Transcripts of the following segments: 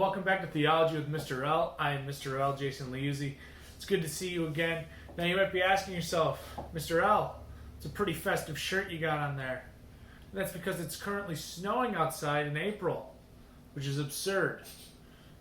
welcome back to Theology with Mr. L. I am Mr. L, Jason Liuzzi. It's good to see you again. Now you might be asking yourself, Mr. L, it's a pretty festive shirt you got on there. And that's because it's currently snowing outside in April, which is absurd.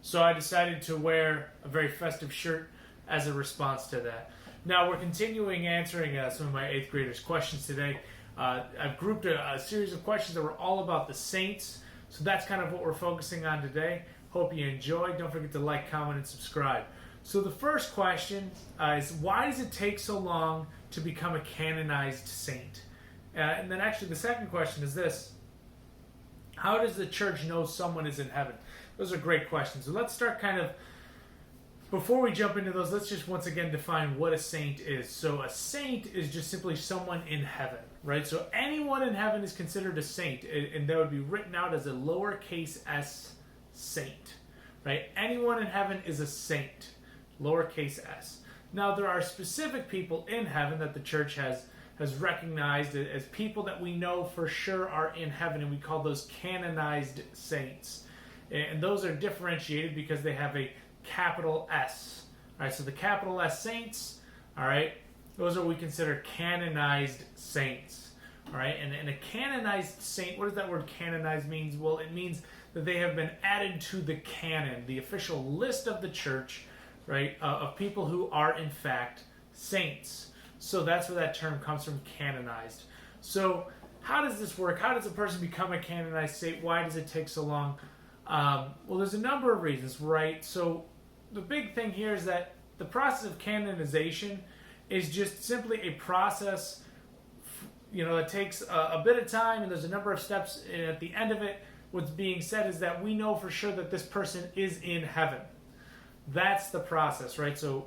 So I decided to wear a very festive shirt as a response to that. Now we're continuing answering some of my 8th graders' questions today. I've grouped a series of questions that were all about the saints. So that's kind of what we're focusing on today. Hope you enjoy. Don't forget to like, comment, and subscribe. So the first question is, why does it take so long to become a canonized saint? And then actually the second question is this: how does the church know someone is in heaven? Those are great questions. So let's start before we jump into those, let's just once again define what a saint is. So a saint is just simply someone in heaven, right? So anyone in heaven is considered a saint, and that would be written out as a lowercase s saint, right? Anyone in heaven is a saint, lowercase s. Now there are specific people in heaven that the church has recognized as people that we know for sure are in heaven, and we call those canonized saints. And those are differentiated because they have a capital S. All right, so the capital S saints, all right, those are what we consider canonized saints. All right, and a canonized saint, what does that word canonized means? Well, it means that they have been added to the canon, the official list of the church, right, of people who are in fact saints. So that's where that term comes from, canonized. So how does this work? How does a person become a canonized saint? Why does it take so long? Well, there's a number of reasons, right? So the big thing here is that the process of canonization is just simply a process, that takes a bit of time, and there's a number of steps. And at the end of it, what's being said is that we know for sure that this person is in heaven. That's the process, right? So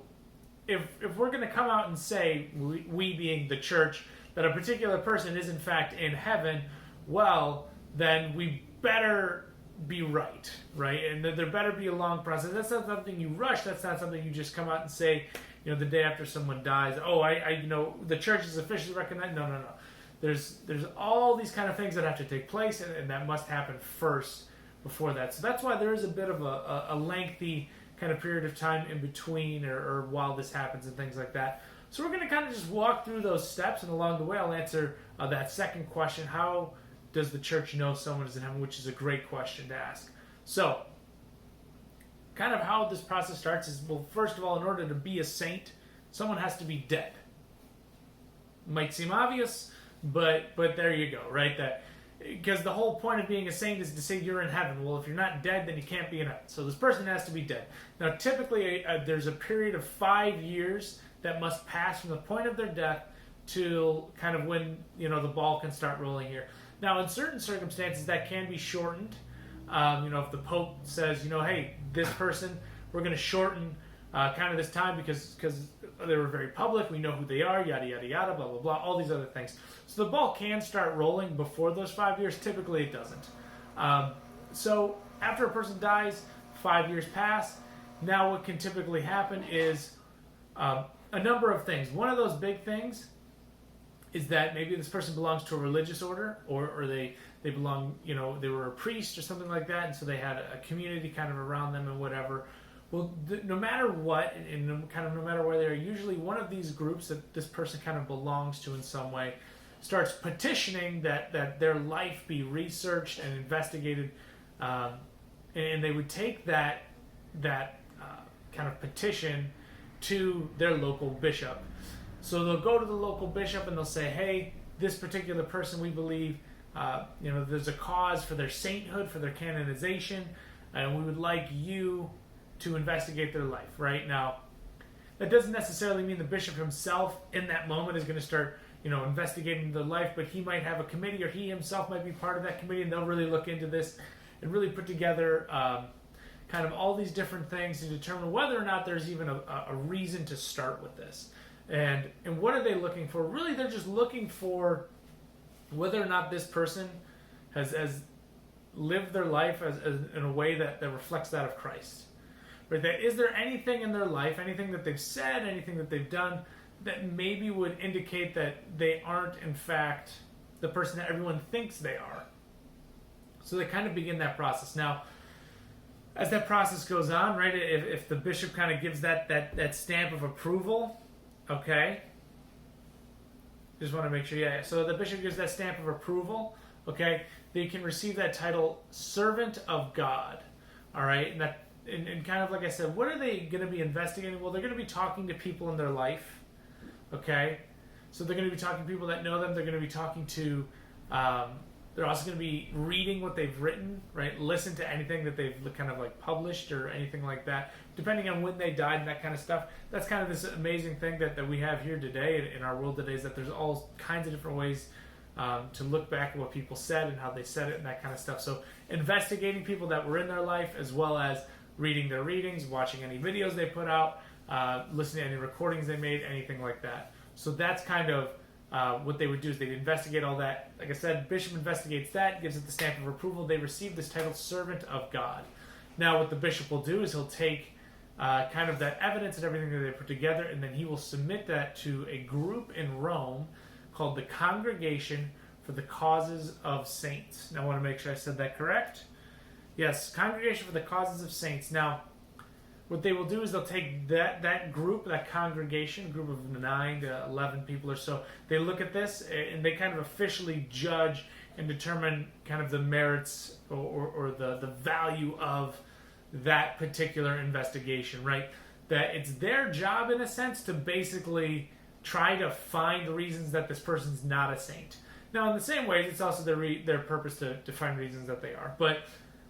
if we're going to come out and say, we being the church, that a particular person is in fact in heaven, well, then we better be right? And there better be a long process. That's not something you rush. That's not something you just come out and say, the day after someone dies, the church is officially recognized. No. There's all these kind of things that have to take place, and that must happen first before that. So that's why there is a bit of a lengthy kind of period of time in between or while this happens and things like that. So we're going to kind of just walk through those steps, and along the way I'll answer that second question: how does the church know someone is in heaven? Which is a great question to ask. So, kind of how this process starts is, well, first of all, in order to be a saint, someone has to be dead. Might seem obvious, but there you go, right? Because the whole point of being a saint is to say you're in heaven. Well, if you're not dead, then you can't be in heaven. So this person has to be dead. Now, typically, there's a period of 5 years that must pass from the point of their death to kind of when, the ball can start rolling here. Now, in certain circumstances, that can be shortened. If the Pope says, hey, this person, we're going to shorten kind of this time because they were very public, we know who they are, yada, yada, yada, blah, blah, blah, all these other things. So the ball can start rolling before those 5 years. Typically, it doesn't. So after a person dies, 5 years pass. Now what can typically happen is a number of things. One of those big things is that maybe this person belongs to a religious order, or they belong, they were a priest or something like that, and so they had a community kind of around them and whatever. Well, no matter what, and no matter where they are, usually one of these groups that this person kind of belongs to in some way starts petitioning that their life be researched and investigated, and they would take that kind of petition to their local bishop. So they'll go to the local bishop and they'll say, hey, this particular person, we believe, there's a cause for their sainthood, for their canonization, and we would like you to investigate their life. Right now, that doesn't necessarily mean the bishop himself in that moment is going to start, investigating their life, but he might have a committee, or he himself might be part of that committee, and they'll really look into this and really put together kind of all these different things to determine whether or not there's even a reason to start with this. And what are they looking for? Really, they're just looking for whether or not this person has lived their life in a way that reflects that of Christ. Right? That is there anything in their life, anything that they've said, anything that they've done that maybe would indicate that they aren't in fact the person that everyone thinks they are? So they kind of begin that process. Now, as that process goes on, right, if the bishop kind of gives that stamp of approval, okay, just want to make sure, yeah, so the bishop gives that stamp of approval, okay, they can receive that title, servant of God, all right, and kind of like I said, what are they going to be investigating? Well, they're going to be talking to people in their life, okay, so they're going to be talking to people that know them, they're going to be talking to, they're also going to be reading what they've written, right? Listen to anything that they've kind of like published or anything like that, depending on when they died and that kind of stuff. That's kind of this amazing thing that we have here today in our world today, is that there's all kinds of different ways to look back at what people said and how they said it and that kind of stuff. So investigating people that were in their life, as well as reading their readings, watching any videos they put out, listening to any recordings they made, anything like that. So that's kind of what they would do, is they'd investigate all that. Like I said, bishop investigates that, gives it the stamp of approval. They receive this title, servant of God. Now, what the bishop will do is he'll take kind of that evidence and everything that they put together, and then he will submit that to a group in Rome called the Congregation for the Causes of Saints. Now, I want to make sure I said that correct. Yes, Congregation for the Causes of Saints. Now, what they will do is they'll take that group, that congregation, group of 9 to 11 people or so, they look at this and they kind of officially judge and determine kind of the merits or the value of that particular investigation, right? That it's their job, in a sense, to basically try to find reasons that this person's not a saint. Now, in the same way, it's also their purpose to find reasons that they are. But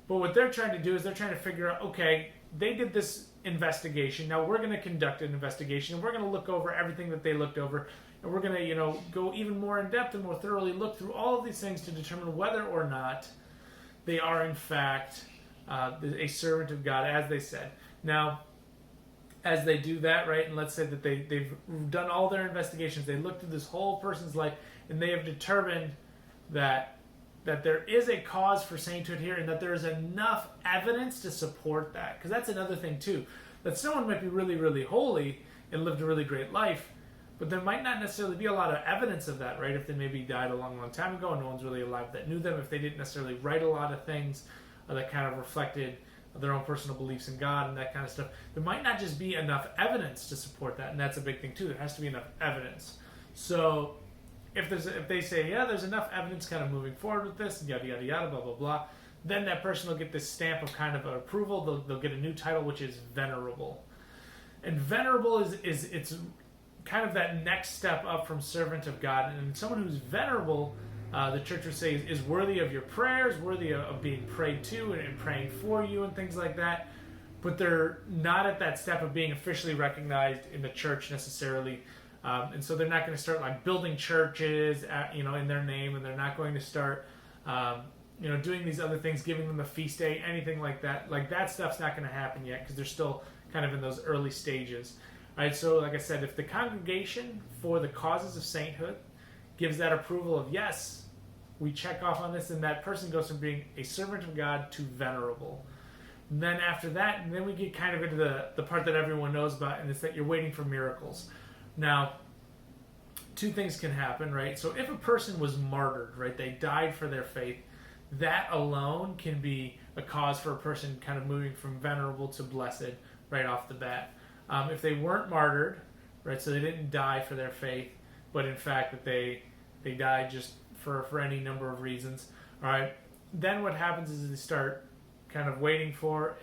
what they're trying to do is they're trying to figure out, okay, they did this investigation. Now we're going to conduct an investigation, and we're going to look over everything that they looked over, and we're going to, go even more in depth and more thoroughly look through all of these things to determine whether or not they are in fact a servant of God, as they said. Now, as they do that, right, and let's say that they've done all their investigations, they looked through this whole person's life, and they have determined that there is a cause for sainthood here, and that there is enough evidence to support that. Because that's another thing too, that someone might be really, really holy and lived a really great life, but there might not necessarily be a lot of evidence of that, right? If they maybe died a long, long time ago and no one's really alive that knew them, if they didn't necessarily write a lot of things that kind of reflected their own personal beliefs in God and that kind of stuff, there might not just be enough evidence to support that, and that's a big thing too. There has to be enough evidence. So if they say, yeah, there's enough evidence kind of moving forward with this, yada, yada, yada, blah, blah, blah, then that person will get this stamp of kind of approval. They'll get a new title, which is venerable. And venerable is it's kind of that next step up from servant of God. And someone who's venerable, the church would say, is worthy of your prayers, worthy of being prayed to and praying for you and things like that. But they're not at that step of being officially recognized in the church necessarily. And so they're not going to start like building churches, in their name, and they're not going to start, doing these other things, giving them a feast day, anything like that. Like that stuff's not going to happen yet, because they're still kind of in those early stages. All right. So, like I said, if the Congregation for the Causes of Sainthood gives that approval of yes, we check off on this, and that person goes from being a servant of God to venerable. And then after that, and then we get kind of into the part that everyone knows about, and it's that you're waiting for miracles. Now, two things can happen, right? So if a person was martyred, right, they died for their faith, that alone can be a cause for a person kind of moving from venerable to blessed right off the bat. If they weren't martyred, right, so they didn't die for their faith, but in fact that they died just for any number of reasons, all right, then what happens is they start kind of waiting for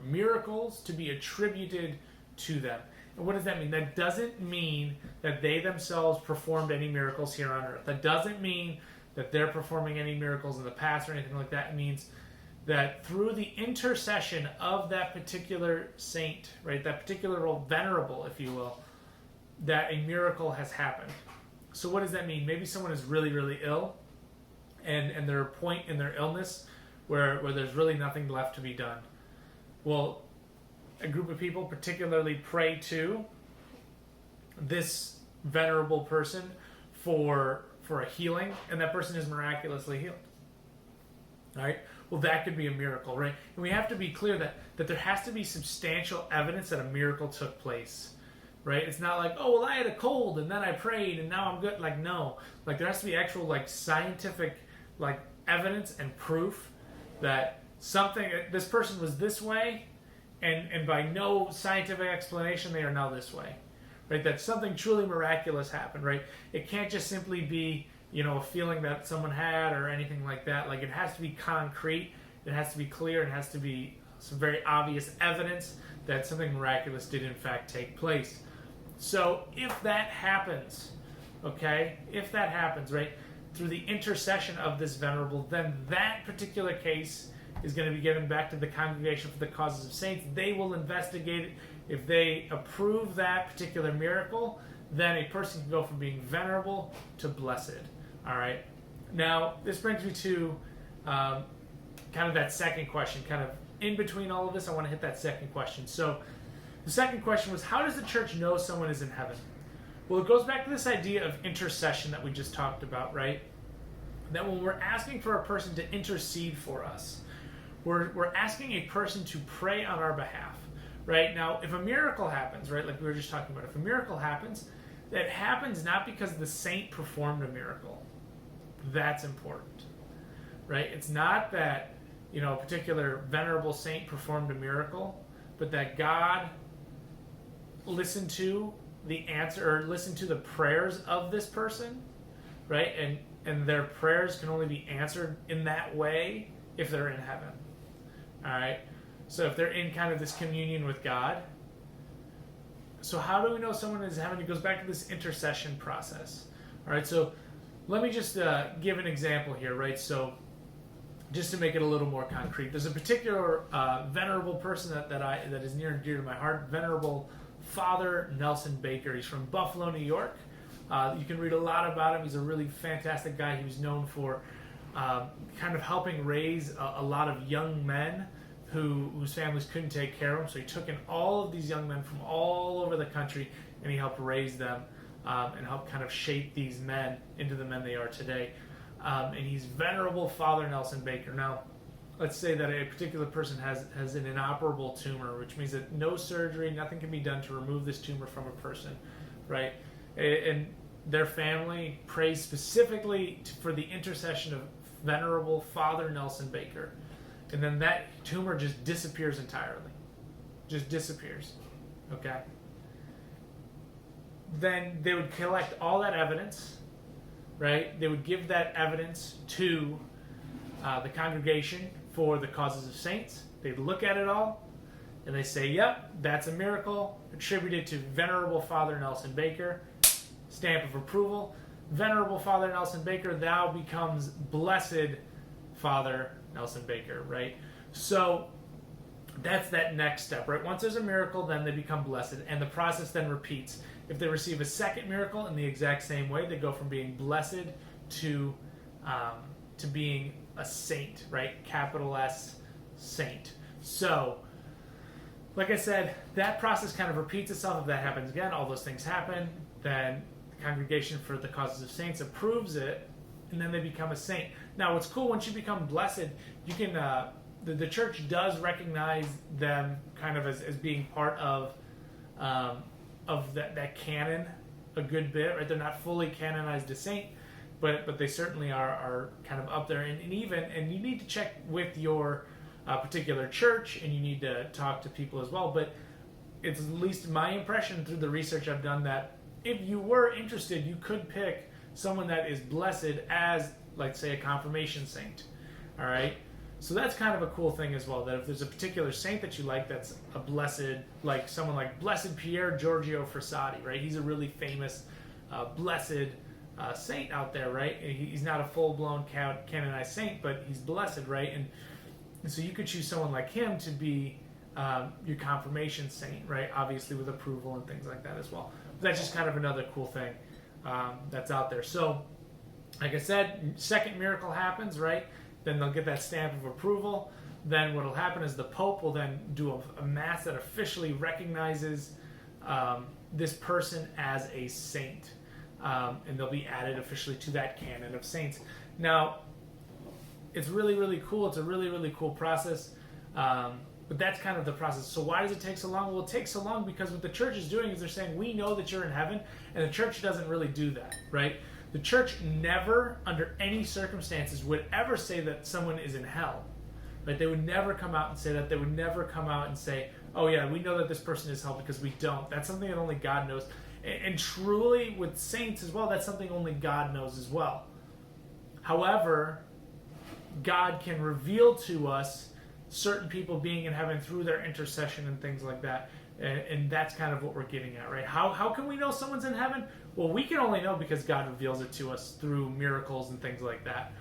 miracles to be attributed to them. And what does that mean? That doesn't mean that they themselves performed any miracles here on earth. That doesn't mean that they're performing any miracles in the past or anything like that. It means that through the intercession of that particular saint, right, that particular venerable, if you will, that a miracle has happened. So what does that mean? Maybe someone is really, really ill, and they're at a point in their illness where there's really nothing left to be done. Well, a group of people particularly pray to this venerable person for a healing, and that person is miraculously healed. All right? Well, that could be a miracle, right? And we have to be clear that there has to be substantial evidence that a miracle took place, right? It's not like, oh, well, I had a cold and then I prayed and now I'm good. Like, no. Like, there has to be actual, like, scientific, like, evidence and proof that this person was this way, and by no scientific explanation, they are now this way, right? That something truly miraculous happened, right? It can't just simply be, a feeling that someone had or anything like that. Like, it has to be concrete, it has to be clear, it has to be some very obvious evidence that something miraculous did in fact take place. So if that happens, okay, right, through the intercession of this venerable, then that particular case is going to be given back to the Congregation for the Causes of Saints. They will investigate it. If they approve that particular miracle, then a person can go from being venerable to blessed. All right. Now, this brings me to kind of that second question. Kind of in between all of this, I want to hit that second question. So the second question was, how does the church know someone is in heaven? Well, it goes back to this idea of intercession that we just talked about, right? That when we're asking for a person to intercede for us, we're asking a person to pray on our behalf, right? Now, if a miracle happens, right, like we were just talking about, if a miracle happens, that happens not because the saint performed a miracle. That's important, right? It's not that, a particular venerable saint performed a miracle, but that God listened to the answer, or listened to the prayers of this person, right? And their prayers can only be answered in that way if they're in heaven. All right? So if they're in kind of this communion with God. So how do we know someone is in heaven? It goes back to this intercession process. All right, so let me just give an example here, right? So just to make it a little more concrete, there's a particular venerable person that is near and dear to my heart, Venerable Father Nelson Baker. He's from Buffalo, New York. You can read a lot about him. He's a really fantastic guy. He was known for kind of helping raise a lot of young men whose families couldn't take care of them. So he took in all of these young men from all over the country, and he helped raise them and helped kind of shape these men into the men they are today. And he's Venerable Father Nelson Baker. Now, let's say that a particular person has an inoperable tumor, which means that no surgery, nothing can be done to remove this tumor from a person, right? And their family prays specifically for the intercession of Venerable Father Nelson Baker. And then that tumor just disappears entirely. Just disappears. Okay? Then they would collect all that evidence, right? They would give that evidence to the Congregation for the Causes of Saints. They'd look at it all, and they say, yep, that's a miracle attributed to Venerable Father Nelson Baker. Stamp of approval. Venerable Father Nelson Baker now becomes Blessed Father Nelson Baker, right? So that's that next step, right? Once there's a miracle, then they become blessed, and the process then repeats. If they receive a second miracle in the exact same way, they go from being blessed to being a saint, right? Capital S, saint. So, like I said, that process kind of repeats itself. If that happens again, all those things happen, then the Congregation for the Causes of Saints approves it, and then they become a saint. Now, what's cool, once you become blessed, you can the church does recognize them kind of as being part of that canon a good bit, right? They're not fully canonized a saint, but they certainly are kind of up there. And you need to check with your particular church, and you need to talk to people as well. But it's at least my impression through the research I've done that if you were interested, you could pick someone that is blessed as, like, say, a confirmation saint. All right? So that's kind of a cool thing as well, that if there's a particular saint that you like that's a blessed, like someone like Blessed Pier Giorgio Frassati, right? He's a really famous blessed saint out there, right? And he's not a full-blown canonized saint, but he's blessed, right? And so you could choose someone like him to be your confirmation saint, right? Obviously with approval and things like that as well. But that's just kind of another cool thing that's out there. So, like I said, second miracle happens, right? Then they'll get that stamp of approval. Then what will happen is the Pope will then do a mass that officially recognizes this person as a saint. And they'll be added officially to that canon of saints. Now, it's really, really cool. It's a really, really cool process. But that's kind of the process. So why does it take so long? Well, it takes so long because what the church is doing is they're saying, we know that you're in heaven, and the church doesn't really do that, right? The church never, under any circumstances, would ever say that someone is in hell, Right? They would never come out and say that. They would never come out and say, oh yeah, we know that this person is helped, because we don't. That's something that only God knows. And truly, with saints as well, that's something only God knows as well. However, God can reveal to us certain people being in heaven through their intercession and things like that. And that's kind of what we're getting at, right? How can we know someone's in heaven? Well, we can only know because God reveals it to us through miracles and things like that.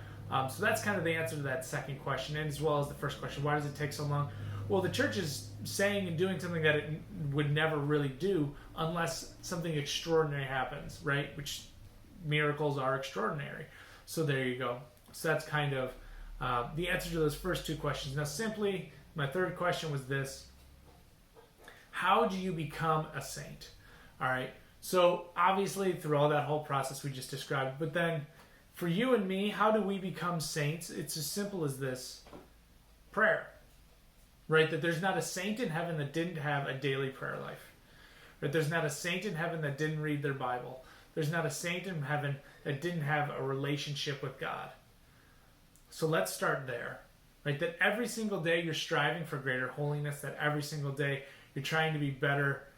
So that's kind of the answer to that second question, and as well as the first question, why does it take so long? Well, the church is saying and doing something that it would never really do unless something extraordinary happens, right? Which miracles are extraordinary. So there you go. So that's kind of the answer to those first two questions. Now, simply, my third question was this: how do you become a saint? All right. So obviously, through all that whole process we just described, but then for you and me, how do we become saints? It's as simple as this: prayer. Right? That there's not a saint in heaven that didn't have a daily prayer life. Right? There's not a saint in heaven that didn't read their Bible. There's not a saint in heaven that didn't have a relationship with God. So let's start there. Right? That every single day you're striving for greater holiness, that every single day you're trying to be better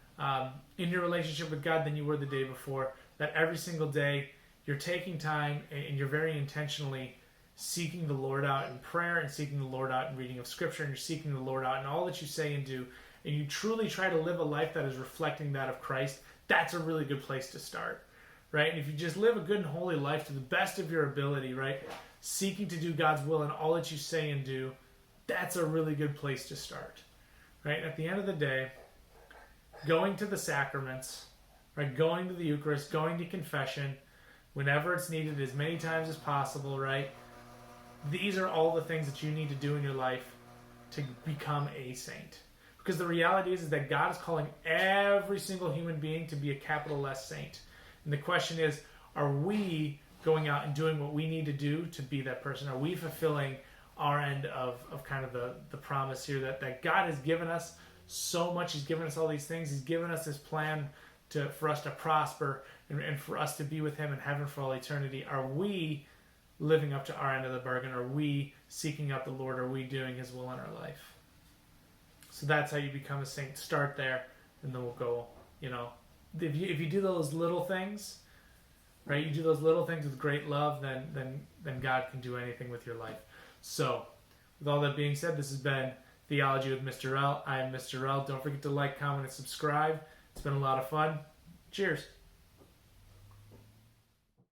in your relationship with God than you were the day before, that every single day you're taking time and you're very intentionally seeking the Lord out in prayer and seeking the Lord out in reading of Scripture, and you're seeking the Lord out in all that you say and do, and you truly try to live a life that is reflecting that of Christ. That's a really good place to start, right? And if you just live a good and holy life to the best of your ability, right, seeking to do God's will in all that you say and do, that's a really good place to start, right? At the end of the day, going to the sacraments, right, going to the Eucharist, going to confession, whenever it's needed, as many times as possible, right? These are all the things that you need to do in your life to become a saint. Because the reality is that God is calling every single human being to be a capital S saint. And the question is, are we going out and doing what we need to do to be that person? Are we fulfilling our end of kind of the promise here that God has given us so much? He's given us all these things. He's given us this plan for us to prosper and for us to be with Him in heaven for all eternity. Are we living up to our end of the bargain? Are we seeking out the Lord? Are we doing His will in our life? So that's how you become a saint. Start there, and then we'll go, if you do those little things, right, you do those little things with great love, then God can do anything with your life. So, with all that being said, this has been Theology with Mr. L. I am Mr. L. Don't forget to like, comment, and subscribe. It's been a lot of fun. Cheers.